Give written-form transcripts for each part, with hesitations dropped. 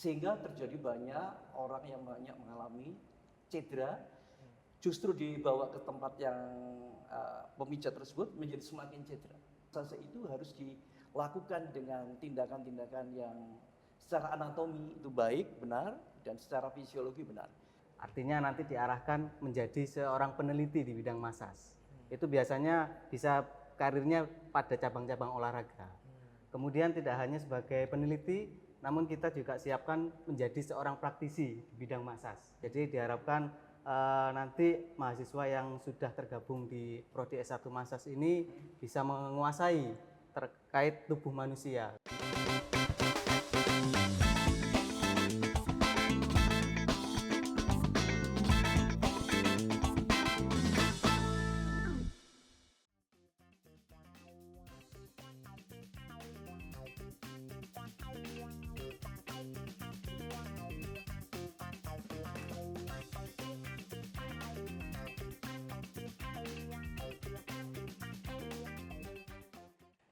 Sehingga terjadi banyak orang yang banyak mengalami cedera, justru dibawa ke tempat yang pemijat tersebut menjadi semakin cedera. Massase itu harus dilakukan dengan tindakan-tindakan yang secara anatomi itu baik, benar, dan secara fisiologi benar. Artinya nanti diarahkan menjadi seorang peneliti di bidang massage. Itu biasanya bisa karirnya pada cabang-cabang olahraga. Kemudian tidak hanya sebagai peneliti, namun kita juga siapkan menjadi seorang praktisi di bidang massage. Jadi diharapkan nanti mahasiswa yang sudah tergabung di Prodi S1 Massage ini bisa menguasai terkait tubuh manusia.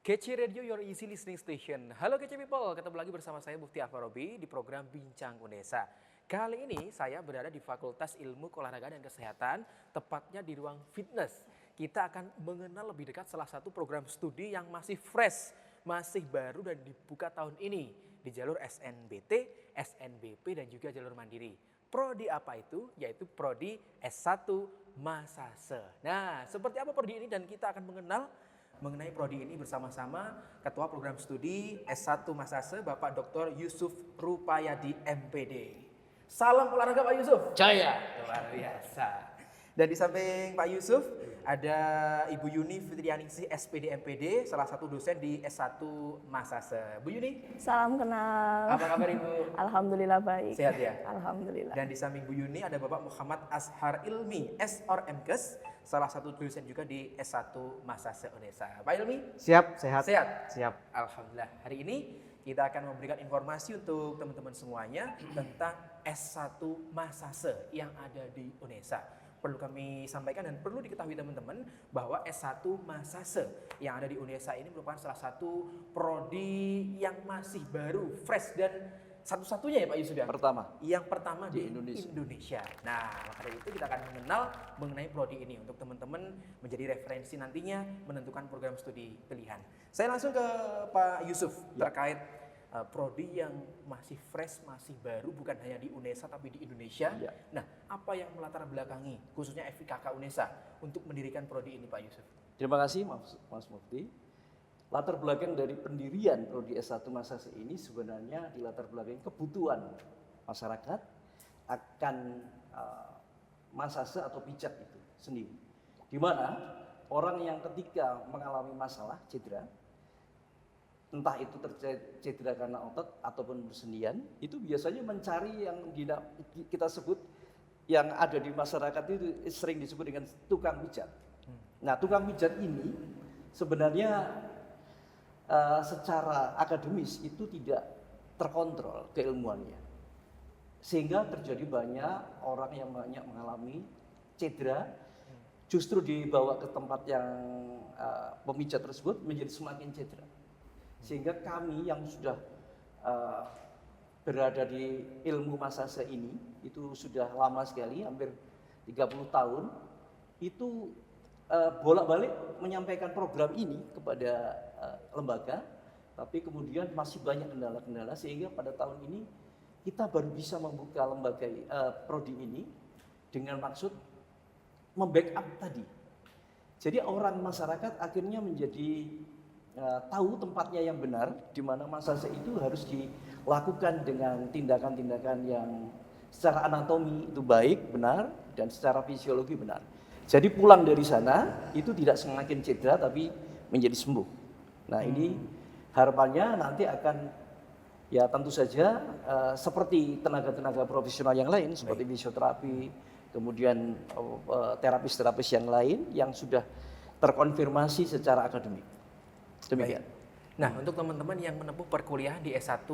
Kece Radio, your easy listening station. Halo Kece People, ketemu lagi bersama saya Mufti Alfarobi di program Bincang Unesa. Kali ini saya berada di Fakultas Ilmu Keolahragaan dan Kesehatan, tepatnya di ruang fitness. Kita akan mengenal lebih dekat salah satu program studi yang masih fresh, masih baru dan dibuka tahun ini di jalur SNBT, SNBP dan juga jalur mandiri. Prodi apa itu? Yaitu Prodi S1 Massase. Nah, seperti apa prodi ini dan kita akan mengenal mengenai prodi ini bersama-sama Ketua Program Studi S1 Massase Bapak Dr. Yusuf Rupayadi MPD. Salam olahraga Pak Yusuf. Jaya. Luar biasa. Dan di samping Pak Yusuf ada Ibu Yuni Fitrianingsih SPD MPD, salah satu dosen di S1 Massase. Bu Yuni. Salam kenal. Apa kabar Ibu? Alhamdulillah baik. Sehat ya? Alhamdulillah. Dan di samping Bu Yuni ada Bapak Muhammad Azhar Ilmi, SRMKes, salah satu dosen juga di S1 Massase Unesa. Pak Ilmi? Siap, sehat. Sehat? Siap. Alhamdulillah. Hari ini kita akan memberikan informasi untuk teman-teman semuanya tentang S1 Massase yang ada di Unesa. Perlu kami sampaikan dan perlu diketahui teman-teman bahwa S1 Massase yang ada di Unesa ini merupakan salah satu prodi yang masih baru, fresh dan satu-satunya ya Pak Yusuf ya? Yang pertama di Indonesia. Nah, maka dari itu kita akan mengenal mengenai prodi ini untuk teman-teman menjadi referensi nantinya menentukan program studi pilihan. Saya langsung ke Pak Yusuf terkait prodi yang masih fresh, masih baru, bukan hanya di Unesa tapi di Indonesia. Ya. Nah, apa yang melatar belakangi khususnya FIKK Unesa untuk mendirikan prodi ini Pak Yusuf? Terima kasih Mas Mufti. Latar belakang dari pendirian Prodi S1 Massase ini sebenarnya di latar belakang kebutuhan masyarakat akan massase atau pijat itu sendiri. Di mana orang yang ketika mengalami masalah cedera, entah itu cedera karena otot ataupun persendian, itu biasanya mencari yang kita sebut yang ada di masyarakat itu sering disebut dengan tukang pijat. Nah, tukang pijat ini sebenarnya secara akademis itu tidak terkontrol keilmuannya, sehingga terjadi banyak orang yang banyak mengalami cedera, justru dibawa ke tempat yang pemijat tersebut menjadi semakin cedera. Sehingga kami yang sudah berada di ilmu massase ini itu sudah lama sekali, hampir 30 tahun, itu bolak-balik menyampaikan program ini kepada lembaga, tapi kemudian masih banyak kendala-kendala sehingga pada tahun ini kita baru bisa membuka lembaga prodi ini dengan maksud membackup tadi. Jadi orang masyarakat akhirnya menjadi tahu tempatnya yang benar, di mana massase itu harus dilakukan dengan tindakan-tindakan yang secara anatomi itu baik, benar, dan secara fisiologi benar. Jadi pulang dari sana itu tidak semakin cedera tapi menjadi sembuh. Nah ini harapannya nanti akan ya tentu saja seperti tenaga-tenaga profesional yang lain seperti fisioterapi, kemudian terapis-terapis yang lain yang sudah terkonfirmasi secara akademik. Demikian. Nah, untuk teman-teman yang menempuh perkuliahan di S1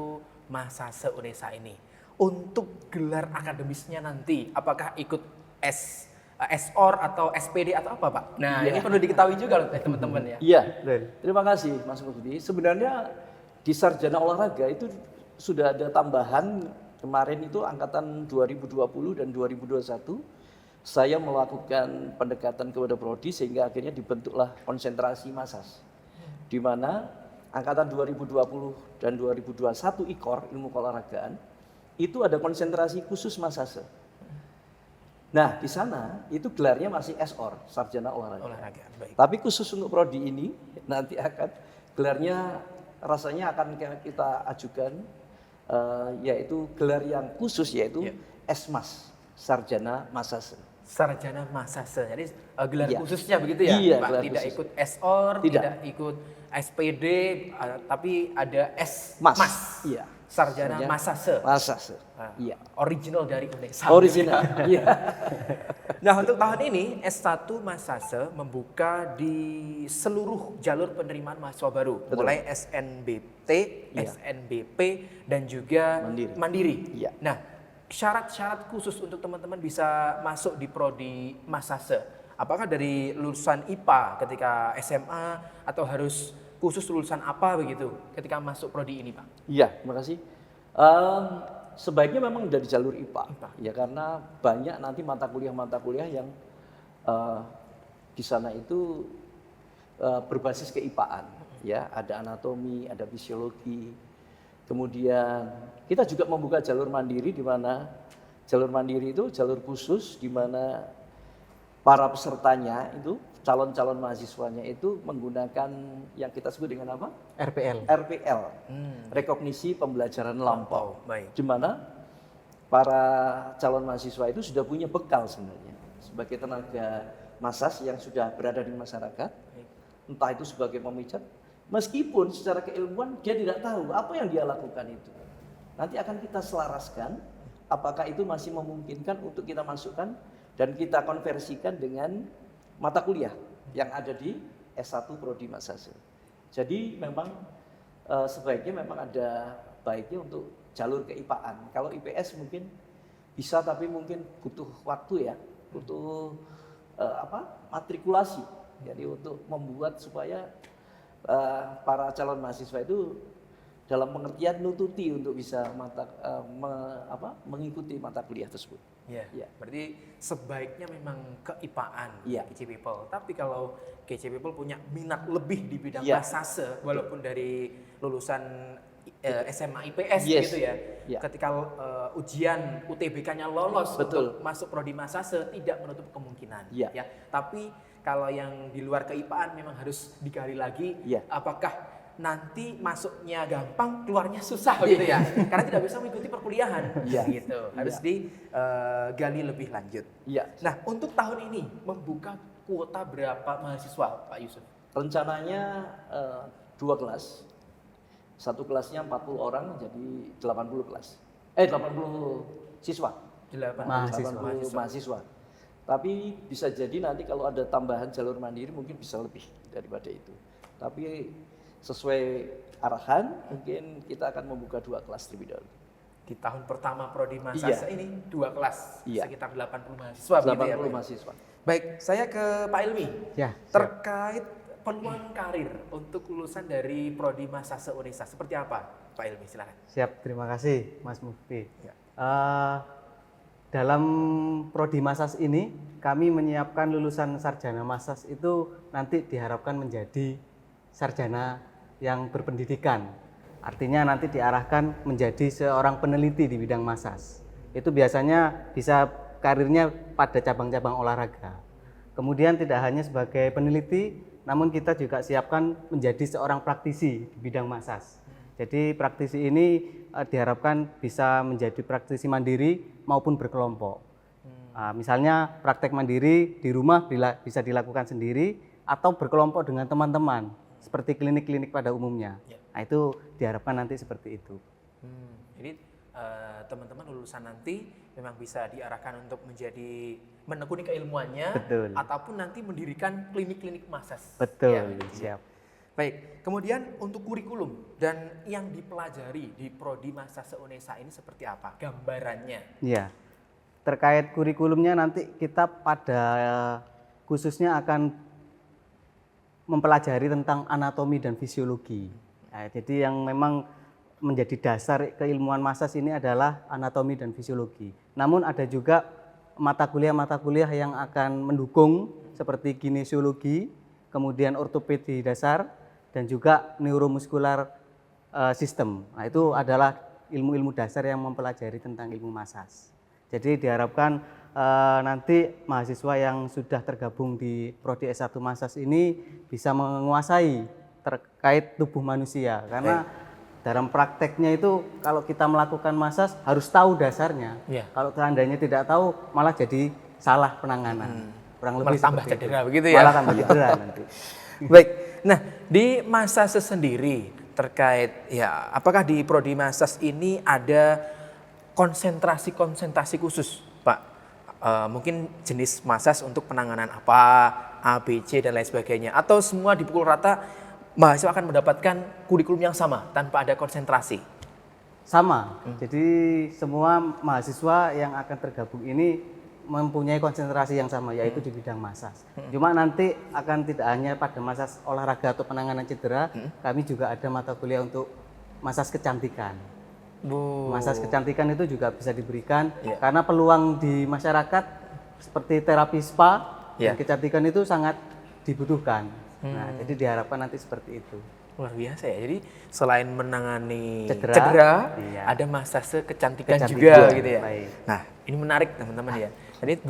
Massase Unesa ini, untuk gelar akademisnya nanti apakah ikut SOR atau SPD atau apa Pak? Nah, ini perlu diketahui juga loh teman-teman ya. Iya, terima kasih Mas Mufti. Sebenarnya di sarjana olahraga itu sudah ada tambahan kemarin itu angkatan 2020 dan 2021 saya melakukan pendekatan kepada prodi sehingga akhirnya dibentuklah konsentrasi Masas. Di mana angkatan 2020 dan 2021 IKOR, ilmu keolahragaan, itu ada konsentrasi khusus Masase. Nah, di sana itu gelarnya masih SOR, Sarjana Olahraga. Baik. Tapi khusus untuk prodi ini nanti akan gelarnya rasanya akan kita ajukan yaitu gelar yang khusus yaitu SMAS, Sarjana Masase. Sarjana Masase. Jadi gelar Iya. khususnya begitu ya, Iya, Pak? gelar Tidak khusus. ikut SOR, Tidak. tidak ikut SPD, tapi ada Mas. Mas. Iya. Sarjana Sarjana Masase. Masase. Ah, Iya. Original dari UNESA. Original. Iya. Nah, untuk tahun ini S1 Masase membuka di seluruh jalur penerimaan mahasiswa baru, Betul. mulai SNBT, Iya. SNBP dan juga Mandiri. Iya. Nah, syarat-syarat khusus untuk teman-teman bisa masuk di prodi Masase. Apakah dari lulusan IPA ketika SMA atau harus khusus lulusan apa begitu ketika masuk prodi ini, Pak? Iya, terima kasih. Sebaiknya memang dari jalur IPA, ya karena banyak nanti mata kuliah yang di sana itu berbasis keipaan, ya ada anatomi, ada fisiologi. Kemudian kita juga membuka jalur mandiri di mana jalur mandiri itu jalur khusus di mana para pesertanya itu calon-calon mahasiswanya itu menggunakan yang kita sebut dengan apa? RPL. RPL, rekognisi pembelajaran lampau. Baik. Di mana para calon mahasiswa itu sudah punya bekal sebenarnya sebagai tenaga Masas yang sudah berada di masyarakat, entah itu sebagai pemijat, meskipun secara keilmuan dia tidak tahu apa yang dia lakukan itu. Nanti akan kita selaraskan apakah itu masih memungkinkan untuk kita masukkan dan kita konversikan dengan mata kuliah yang ada di S1 Prodi Masase. Jadi memang sebaiknya memang ada baiknya untuk jalur keipaan. Kalau IPS mungkin bisa tapi mungkin butuh waktu ya, butuh matrikulasi. Jadi untuk membuat supaya para calon mahasiswa itu dalam pengertian nututi untuk bisa mengikuti mata kuliah tersebut. Ya, Ya. berarti sebaiknya memang keipaan Iya. KC People. Tapi kalau KC People punya minat lebih di bidang Iya. Masase, walaupun dari lulusan SMA IPS Yes. gitu ya, Iya. ketika ujian UTBK-nya lolos Betul. untuk masuk prodi Masase tidak menutup kemungkinan. Iya. Ya, tapi kalau yang di luar keipaan memang harus digali lagi. Iya. Apakah nanti masuknya gampang, keluarnya susah gitu ya? Karena tidak bisa mengikuti perkuliahan, Iya. gitu. Harus digali lebih lanjut. Iya. Nah, untuk tahun ini membuka kuota berapa mahasiswa, Pak Yusuf? Rencananya 2 kelas. Satu kelasnya 40 orang jadi 80 kelas. 80 siswa. 80 mahasiswa. Tapi bisa jadi nanti kalau ada tambahan jalur mandiri mungkin bisa lebih daripada itu. Tapi sesuai arahan mungkin kita akan membuka 2 kelas terlebih dahulu. Di tahun pertama prodi Masase ini 2 kelas, Iya. sekitar 80 mahasiswa. begitu ya, 80 Pak? mahasiswa. Baik, saya ke Pak Ilmi. Ya, Terkait peluang karir untuk lulusan dari prodi Masase Unesa, seperti apa, Pak Ilmi? Silakan. siap. Terima kasih, Mas Mufti. Ya. Dalam prodi Masas ini, kami menyiapkan lulusan sarjana Masas itu nanti diharapkan menjadi sarjana yang berpendidikan. Artinya nanti diarahkan menjadi seorang peneliti di bidang Masas. Itu biasanya bisa karirnya pada cabang-cabang olahraga. Kemudian tidak hanya sebagai peneliti, namun kita juga siapkan menjadi seorang praktisi di bidang Masas. Jadi praktisi ini diharapkan bisa menjadi praktisi mandiri maupun berkelompok. Misalnya praktek mandiri di rumah bisa dilakukan sendiri atau berkelompok dengan teman-teman seperti klinik-klinik pada umumnya. Ya. Nah, itu diharapkan nanti seperti itu. Jadi teman-teman lulusan nanti memang bisa diarahkan untuk menjadi menekuni keilmuannya, Betul. ataupun nanti mendirikan klinik-klinik Masas. Betul, Ya. siap. Baik, kemudian untuk kurikulum dan yang dipelajari di prodi Masase Unesa ini seperti apa gambarannya? Ya, terkait kurikulumnya nanti kita pada khususnya akan mempelajari tentang anatomi dan fisiologi. Nah, jadi yang memang menjadi dasar keilmuan massas ini adalah anatomi dan fisiologi. Namun ada juga mata kuliah yang akan mendukung seperti kinesiologi, kemudian ortopedi dasar, dan juga neuromuskular sistem. Nah, itu adalah ilmu-ilmu dasar yang mempelajari tentang ilmu massas. Jadi diharapkan nanti mahasiswa yang sudah tergabung di Prodi S1 Massas ini bisa menguasai terkait tubuh manusia, karena dalam prakteknya itu kalau kita melakukan massas harus tahu dasarnya. Iya. Kalau seandainya tidak tahu malah jadi salah penanganan. Kurang lebih Malah tambah seperti cedera itu. begitu ya? Malah tambah cedera nanti. Baik. Nah, di massase sendiri terkait ya, apakah di prodi massas ini ada konsentrasi khusus, Pak? Mungkin jenis massas untuk penanganan apa, A, B, C dan lain sebagainya, atau semua dipukul rata mahasiswa akan mendapatkan kurikulum yang sama tanpa ada konsentrasi? Sama. Jadi semua mahasiswa yang akan tergabung ini mempunyai konsentrasi yang sama, yaitu di bidang massas. Cuma nanti akan tidak hanya pada massas olahraga atau penanganan cedera, kami juga ada mata kuliah untuk massas kecantikan. Massas kecantikan itu juga bisa diberikan karena peluang di masyarakat seperti terapi spa dan kecantikan itu sangat dibutuhkan. Nah, jadi diharapkan nanti seperti itu. Luar biasa ya. Jadi selain menangani Cedera, cedera iya. ada massase kecantikan Kecantikan, juga gitu ya. baik. Nah, ini menarik teman-teman ya. Jadi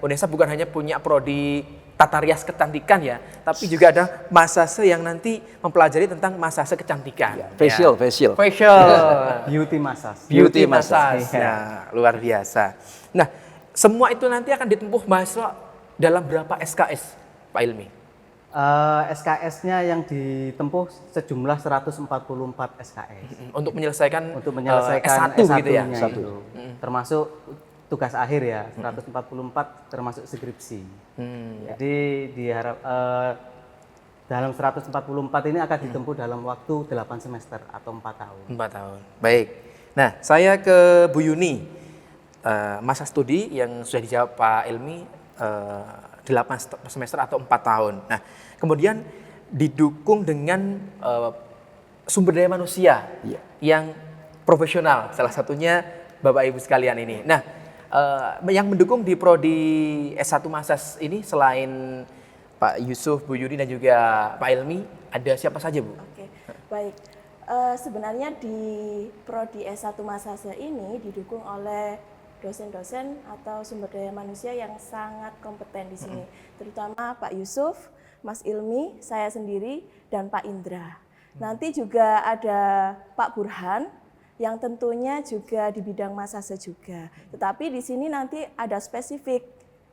UNESA bukan hanya punya prodi tata rias kecantikan ya, tapi juga ada massase yang nanti mempelajari tentang massase kecantikan. Facial. Beauty massage. Beauty Iya. massage. Nah, luar biasa. Nah, semua itu nanti akan ditempuh mahasiswa dalam berapa SKS, Pak Ilmi? SKS-nya yang ditempuh sejumlah 144 SKS. Untuk menyelesaikan, Untuk menyelesaikan S1 gitu ya. S1-nya itu. Termasuk tugas akhir ya, 144 termasuk skripsi. Jadi diharap dalam 144 ini akan ditempuh dalam waktu 8 semester atau 4 tahun. 4 tahun. Baik. Nah, saya ke Bu Yuni. Masa studi yang sudah dijawab Pak Ilmi 8 semester atau 4 tahun. Nah, kemudian didukung dengan sumber daya manusia yang profesional. Salah satunya Bapak Ibu sekalian ini. Nah, yang mendukung di prodi S1 Massas ini selain Pak Yusuf, Bu Yuni dan juga Pak Ilmi, ada siapa saja, Bu? Oke, baik. Sebenarnya di prodi S1 Massase ini didukung oleh dosen-dosen atau sumber daya manusia yang sangat kompeten di sini, terutama Pak Yusuf, Mas Ilmi, saya sendiri, dan Pak Indra. Nanti juga ada Pak Burhan yang tentunya juga di bidang massase juga. Tetapi di sini nanti ada spesifik,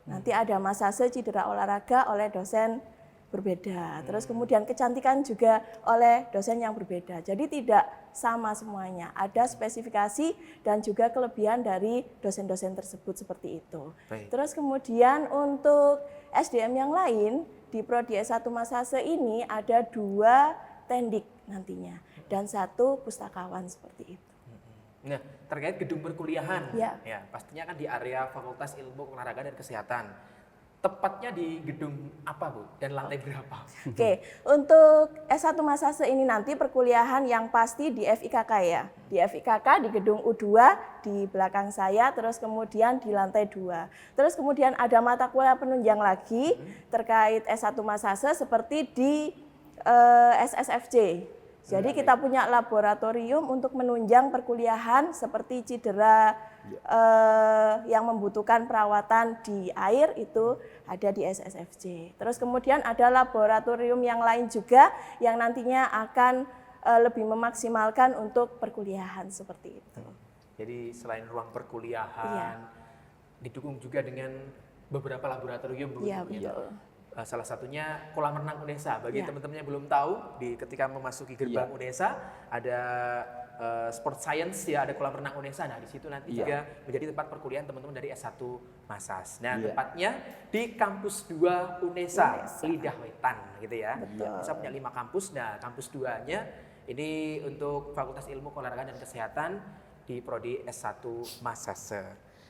nanti ada massase cedera olahraga oleh dosen berbeda. Terus kemudian kecantikan juga oleh dosen yang berbeda. Jadi tidak sama semuanya. Ada spesifikasi dan juga kelebihan dari dosen-dosen tersebut seperti itu. Baik. Terus kemudian untuk SDM yang lain di prodi S1 Massase ini ada 2 tendik nantinya dan 1 pustakawan seperti itu. Nah, terkait gedung perkuliahan, Ya. ya pastinya kan di area Fakultas Ilmu Olahraga dan Kesehatan. Tepatnya di gedung apa, Bu? Dan lantai berapa? Oke, untuk S1 Massase ini nanti perkuliahan yang pasti di FIKK ya. Di FIKK di gedung U2 di belakang saya, terus kemudian di lantai 2. Terus kemudian ada mata kuliah penunjang lagi terkait S1 Massase seperti di SSFC. Jadi kita punya laboratorium untuk menunjang perkuliahan seperti cedera yang membutuhkan perawatan di air itu ada di SSFC. Terus kemudian ada laboratorium yang lain juga yang nantinya akan lebih memaksimalkan untuk perkuliahan seperti itu. Jadi selain ruang perkuliahan, didukung juga dengan beberapa laboratorium, Bu. Iya, betul. Salah satunya kolam renang UNESA. Bagi teman-teman yang belum tahu, ketika memasuki gerbang UNESA ada sport science ya, ada kolam renang UNESA. Nah, di situ nanti juga menjadi tempat perkuliahan teman-teman dari S1 Massas. Nah, tepatnya di kampus 2 UNESA, Lidah Wetan gitu ya. UNESA punya 5 kampus. Nah, kampus 2-nya ini untuk Fakultas Ilmu Olahraga dan Kesehatan di prodi S1 Massas.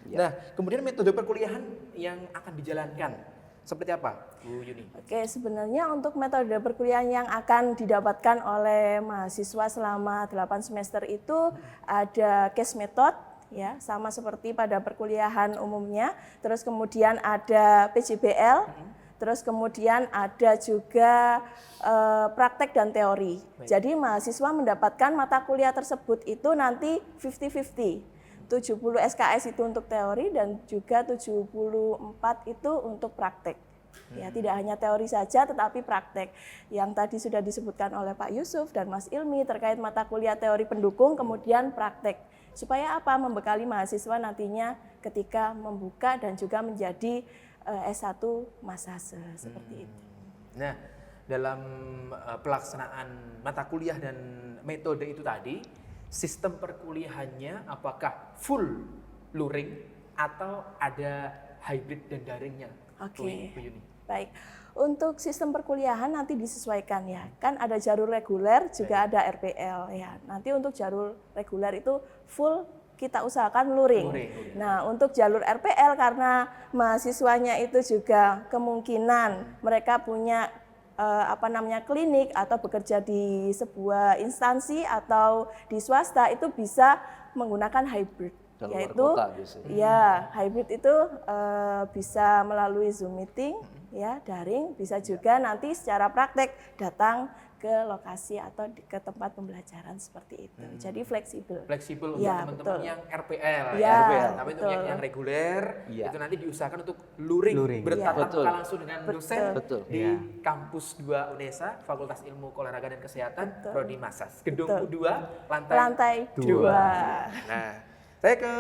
Nah, kemudian metode perkuliahan yang akan dijalankan Seperti apa, Bu Yuni? Oke, sebenarnya untuk metode perkuliahan yang akan didapatkan oleh mahasiswa selama 8 semester itu ada case method, ya, sama seperti pada perkuliahan umumnya. Terus kemudian ada PJBL, terus kemudian ada juga praktek dan teori. Jadi mahasiswa mendapatkan mata kuliah tersebut itu nanti 50-50. 70 SKS itu untuk teori dan juga 74 itu untuk praktek. Ya, tidak hanya teori saja tetapi praktek. Yang tadi sudah disebutkan oleh Pak Yusuf dan Mas Ilmi terkait mata kuliah teori pendukung kemudian praktek. Supaya apa? Membekali mahasiswa nantinya ketika membuka dan juga menjadi S1 Masase seperti itu. Nah, dalam pelaksanaan mata kuliah dan metode itu tadi, sistem perkuliahannya apakah full luring atau ada hybrid dan daringnya? Oke. Bu Yuni. Baik. Untuk sistem perkuliahan nanti disesuaikan ya. Kan ada jalur reguler juga ada RPL ya. Nanti untuk jalur reguler itu full kita usahakan luring. Nah, untuk jalur RPL karena mahasiswanya itu juga kemungkinan mereka punya klinik atau bekerja di sebuah instansi atau di swasta itu bisa menggunakan hybrid, Dalam yaitu kota biasanya. ya hybrid itu bisa melalui Zoom meeting, ya daring, bisa juga nanti secara praktek datang ke lokasi atau ke tempat pembelajaran seperti itu. Jadi fleksibel. Fleksibel untuk Ya, teman-teman betul. yang RPL Ya, RPL. Tapi untuk betul. yang reguler Iya. itu nanti diusahakan untuk luring, Luring. bertatap Iya. Betul. muka langsung dengan dosen Betul. di Iya. kampus 2 UNESA, Fakultas Ilmu Olahraga dan Kesehatan, Betul. Prodi Masas. Gedung Betul. U2, Lantai 2. Nah, saya ke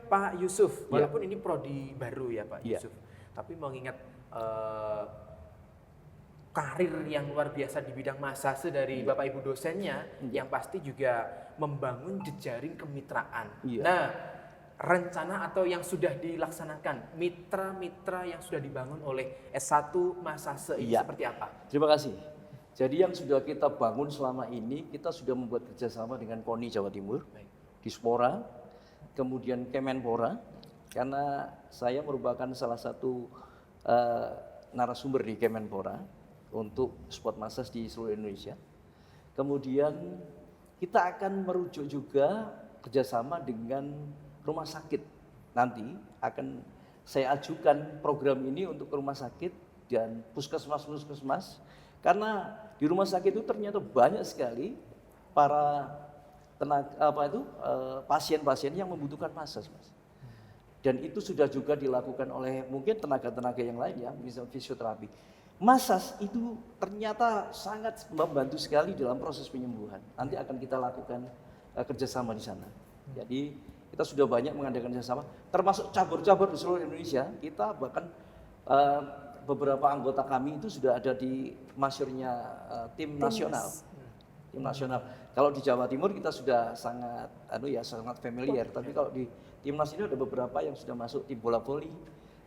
Pak Yusuf, walaupun ini prodi baru ya Pak Iya. Yusuf, tapi mengingat karir yang luar biasa di bidang Masase dari Bapak Ibu dosennya, yang pasti juga membangun jejaring kemitraan. Iya. Nah, rencana atau yang sudah dilaksanakan, mitra-mitra yang sudah dibangun oleh S1 Masase ini Iya. seperti apa? Terima kasih. Jadi yang sudah kita bangun selama ini, kita sudah membuat kerjasama dengan KONI Jawa Timur, Dispora, kemudian Kemenpora, karena saya merupakan salah satu narasumber di Kemenpora untuk sport massage di seluruh Indonesia. Kemudian kita akan merujuk juga kerjasama dengan rumah sakit. Nanti akan saya ajukan program ini untuk rumah sakit dan puskesmas, karena di rumah sakit itu ternyata banyak sekali para pasien-pasien yang membutuhkan massage, Mas. Dan itu sudah juga dilakukan oleh mungkin tenaga-tenaga yang lain ya, misalnya fisioterapi. Massage itu ternyata sangat membantu sekali dalam proses penyembuhan. Nanti akan kita lakukan kerjasama di sana. Jadi kita sudah banyak mengadakan kerjasama, termasuk cabur-cabur di seluruh Indonesia. Kita bahkan beberapa anggota kami itu sudah ada di masyurnya tim nasional. Tim nasional. Kalau di Jawa Timur kita sudah sangat sangat familiar, tapi kalau di timnas ini ada beberapa yang sudah masuk tim bola voli,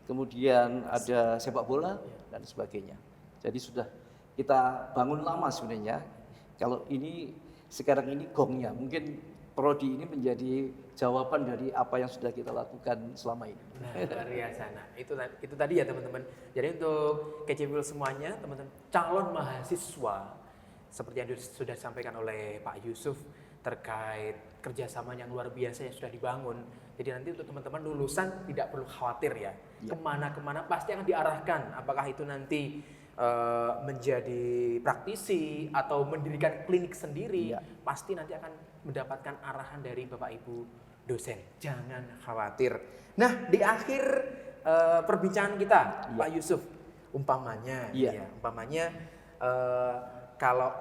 kemudian ada sepak bola dan sebagainya. Jadi sudah kita bangun lama sebenarnya. Kalau ini sekarang ini gongnya, mungkin prodi ini menjadi jawaban dari apa yang sudah kita lakukan selama ini. Nah, luar biasa. Nah, itu tadi ya teman-teman. Jadi untuk KCPIL semuanya, teman-teman calon mahasiswa seperti yang sudah disampaikan oleh Pak Yusuf terkait kerjasama yang luar biasa yang sudah dibangun. Jadi nanti untuk teman-teman lulusan tidak perlu khawatir ya. Kemana-kemana pasti akan diarahkan. Apakah itu nanti menjadi praktisi atau mendirikan klinik sendiri, pasti nanti akan mendapatkan arahan dari Bapak Ibu dosen. Jangan khawatir. Nah, di akhir perbincangan kita, Pak Yusuf, umpamanya, kalau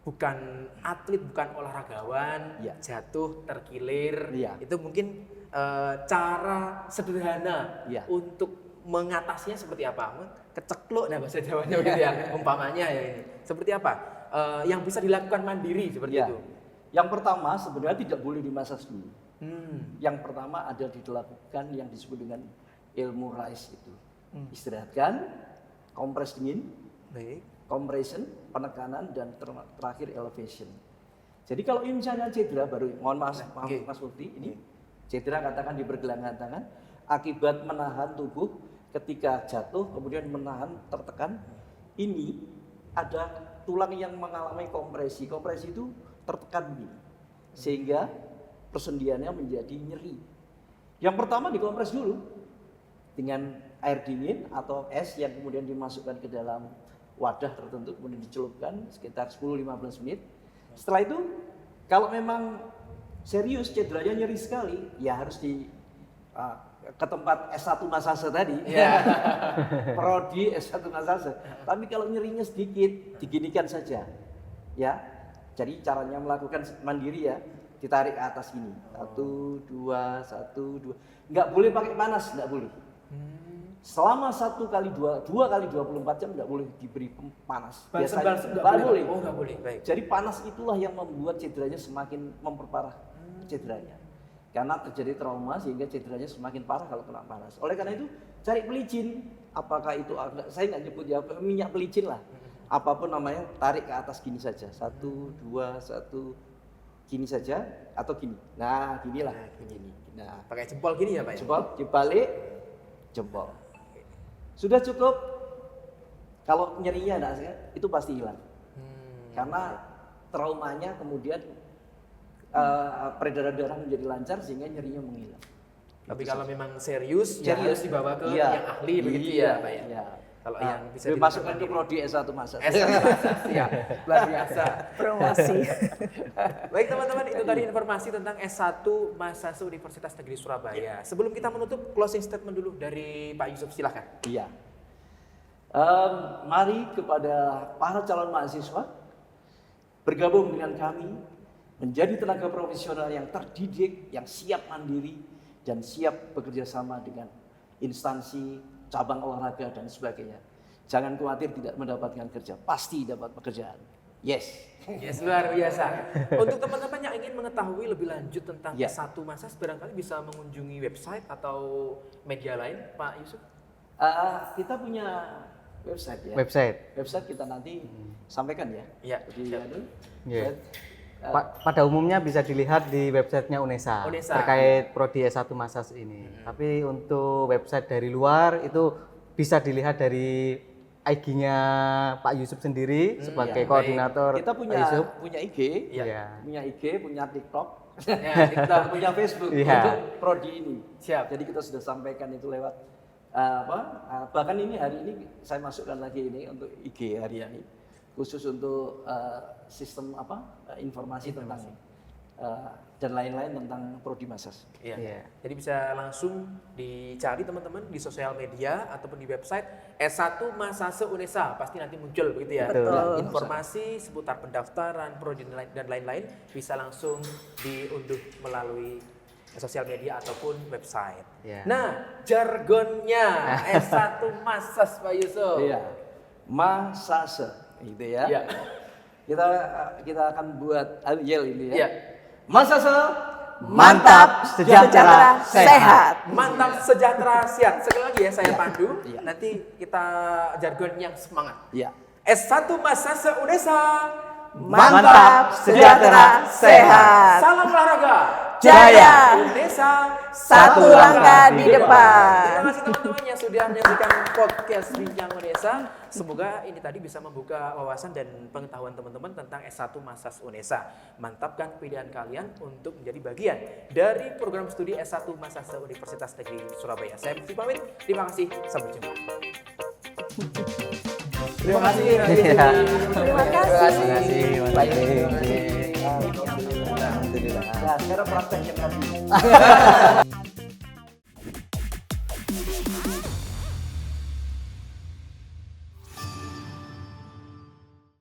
bukan atlet, bukan olahragawan, jatuh, terkilir, itu mungkin cara sederhana untuk mengatasinya seperti apa? Kecekluk, nah bahasa Jawanya begitu ya, umpamanya ya ini. Seperti apa? Yang bisa dilakukan mandiri seperti itu. Yang pertama sebenarnya tidak boleh dimasas dulu. Yang pertama ada dilakukan yang disebut dengan ilmu rise itu. Istirahatkan, kompres dingin, compression, penekanan, dan terakhir elevation. Jadi kalau ini misalnya cedera baru, mohon maaf Mas Mufti, ini cedera katakan di pergelangan tangan, akibat menahan tubuh ketika jatuh kemudian menahan tertekan, ini ada tulang yang mengalami kompresi. Kompresi itu tertekan begini, sehingga persendiannya menjadi nyeri. Yang pertama dikompres dulu dengan air dingin atau es yang kemudian dimasukkan ke dalam wadah tertentu, kemudian dicelupkan sekitar 10-15 menit. Setelah itu kalau memang serius cederanya nyeri sekali, ya harus ke tempat S1 massage tadi, prodi S1 massage. Tapi kalau nyerinya sedikit, diginikan saja, ya. Jadi caranya melakukan mandiri ya, ditarik ke atas gini, 1, 2, 1, 2. Nggak boleh pakai panas, nggak boleh. Selama 1 kali 2 kali 24 jam nggak boleh diberi panas. Biasanya nggak boleh. Oh, nggak boleh. Baik. Jadi panas itulah yang membuat cederanya semakin memperparah cederanya. Karena terjadi trauma sehingga cederanya semakin parah kalau kena panas. Oleh karena itu cari pelicin, apakah itu saya nggak nyebut ya, minyak pelicin lah. Apapun namanya, tarik ke atas gini saja. 1, 2, 1 gini saja atau gini. Nah, ginilah begini. Nah, Pakai jempol gini ya, Pak? jempol dibalik, jempol. Sudah cukup. Kalau nyerinya enggak sehat, itu pasti hilang. Karena traumanya kemudian peredaran darah menjadi lancar sehingga nyerinya menghilang. Tapi kalau memang serius, ya harus dibawa ke Iya. yang ahli begitu ya, Pak ya. Iya. Kalau yang bisa dimasukkan ke prodi S1 massage. ya, luar biasa. Promosi. Baik teman-teman, itu tadi informasi tentang S1 Massase Universitas Negeri Surabaya. Sebelum kita menutup, closing statement dulu dari Pak Yusuf, silahkan. Iya. Mari kepada para calon mahasiswa bergabung dengan kami menjadi tenaga profesional yang terdidik, yang siap mandiri dan siap bekerja sama dengan instansi, cabang olahraga dan sebagainya. Jangan khawatir tidak mendapatkan kerja, pasti dapat pekerjaan. Yes. Yes, luar biasa. Untuk teman-teman yang ingin mengetahui lebih lanjut tentang Ya. S1 Massase, barangkali bisa mengunjungi website atau media lain, Pak Yusuf. Kita punya website ya. Website. Kita nanti sampaikan ya. Iya, Jadi siap. Iya. Pada umumnya bisa dilihat di websitenya UNESA, UNESA. terkait prodi S1 Massase ini. Tapi untuk website dari luar itu bisa dilihat dari IG-nya Pak Yusuf sendiri sebagai ya, koordinator. Kita Pak Yusuf. punya IG, Iya. punya IG, punya TikTok, Ya, kita punya Facebook Iya. untuk prodi ini. Siap. Jadi kita sudah sampaikan itu lewat bahkan ini hari ini saya masukkan lagi ini untuk IG hari ini khusus untuk sistem informasi tentang dan lain-lain tentang prodi massage. Iya. Iya. Jadi bisa langsung dicari teman-teman di sosial media ataupun di website S1 Massase UNESA, pasti nanti muncul begitu ya. Betul. Informasi seputar pendaftaran, prodi dan lain-lain bisa langsung diunduh melalui sosial media ataupun website. Iya. Nah, jargonnya S1 Massase Pak Yusuf. Iya. Massage gitu ya. Iya. Kita akan buat yel ini ya. Iya. Massage Mantap, sejahtera, sehat. Mantap, sejahtera, sehat. Sekali lagi ya saya pandu. Iya. Nanti kita jargon yang semangat. Iya. S1 Massase UNESA. Mantap, sejahtera, sehat. Salam olahraga. Jaya. UNESA Satu langkah di depan. Terima kasih teman-teman yang sudah menyaksikan podcast Bincang UNESA. Semoga ini tadi bisa membuka wawasan dan pengetahuan teman-teman tentang S1 Massase UNESA. Mantapkan pilihan kalian untuk menjadi bagian dari program studi S1 Massase Universitas Negeri Surabaya. Saya Bukti pamit. Terima kasih. Sampai jumpa. Terima kasih. Iya. Terima kasih. Terima kasih, Mas Adi. Alhamdulillah. Nah, sekarang praktek yang tadi.